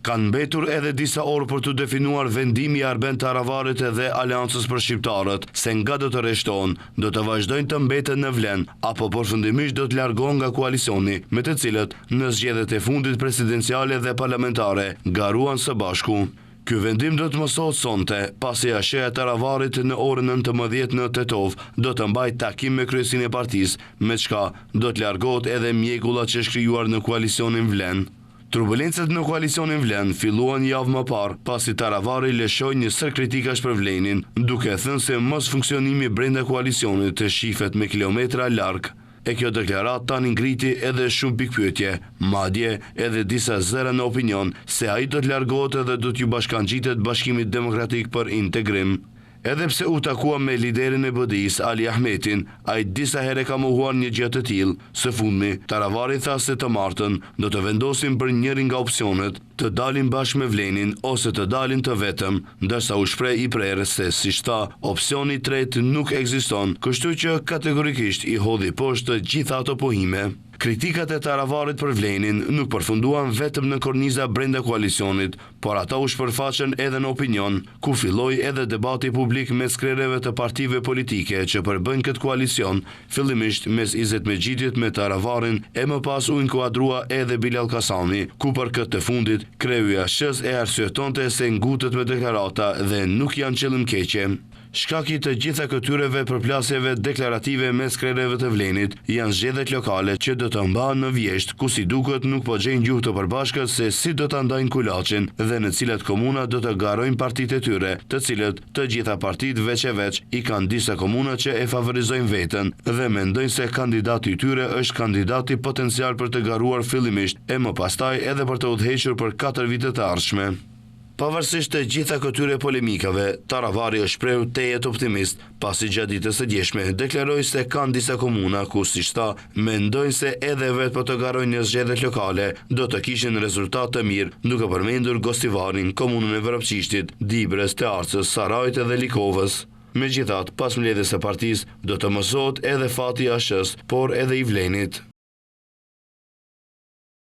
Kanë mbetur edhe disa orë për të definuar vendimi i Arben Taravarit dhe Aleancës për Shqiptarët, se nga do të rreshtohen, do të vazhdojnë të mbeten në Vlenë, apo përfundimisht do të largohen nga koalicioni, me të cilët në zgjedhjet e fundit presidenciale dhe parlamentare garuan së bashku. Ky vendim do të mësohet sonte, pasi asheja e Taravarit në orën 19 në Tetov do të mbajë takim me kryesinë e partisë, me çka do të largohet edhe mjekullat që është krijuar në koalicionin Vlenë. Turbulencët në koalicionin Vlenë filluan javë më parë, pasi Taravari lëshoi një sër kritikash për Vlenin, duke thënë se mos funksionimi brenda koalicionit të shifet me kilometra larg. E kjo deklarat tani ngriti edhe shumë pikpyetje, madje edhe disa zëra në opinion se ai do të largohet edhe do t'ju bashkangjitet Bashkimit Demokratik për Integrim. Edhe pse u takua me liderin e BDI-s, Ali Ahmetin, ai disa herë ka mohuar një gjë të tillë. Së fundmi, Taravari tha se të martën do të vendosin për njërin nga opsionet, të dalin bashkë me Vlenin ose të dalin të vetëm, ndërsa u shpreh i prerës se, siç tha, opsioni i tretë nuk ekziston, kështu që kategorikisht i hodhi poshtë të gjitha ato pohime. Kritikat e Taravarit për Vlenin nuk përfunduan vetëm në korniza brenda koalicionit, por ata u shpërfaqën edhe në opinion, ku filloi edhe debati publik mes krerëve të partive politike që përbën këtë koalicion, fillimisht mes Izet Mexhidit me Taravarin e më pas u inkuadrua edhe Bilal Kasani, ku për këtë të fundit kreu i ASH-s e arsyetonte se ngutet me deklarata dhe nuk janë qëllim keqe. Shkaki të gjitha këtyreve përplasjeve deklarative mes krerëve të Vlenit janë zgjedhjet lokale që do të mbahen në Vjesht, ku si duket nuk po gjejnë gjuhë të përbashkët se si do ta ndajnë kulaçin dhe në cilat komuna do të garojnë partitë e tyre, të cilët të gjitha partitë veç e veç i kanë disa komuna që e favorizojnë veten dhe mendojnë se kandidati i tyre është kandidati potencial për të garuar fillimisht e më pastaj edhe për të udhëhequr për 4 vite të ardhshme. Pavarësisht të gjitha këtyre polemikave, Taravari është shprehur tejet optimist, pasi gjatë ditës së djeshme deklaroi se kanë disa komuna ku, siç tha, mendojnë se edhe vetë po të garojnë në zgjedhjet lokale do të kishin rezultat të mirë, duke përmendur Gostivarin, komunën e Vrapçishtit, Dibrës, të Arcës, Sarajit dhe Likovës. Megjithatë, pas mbledhjes së partisë, do të mësohet edhe fati i ASH-s, por edhe i Vlenit.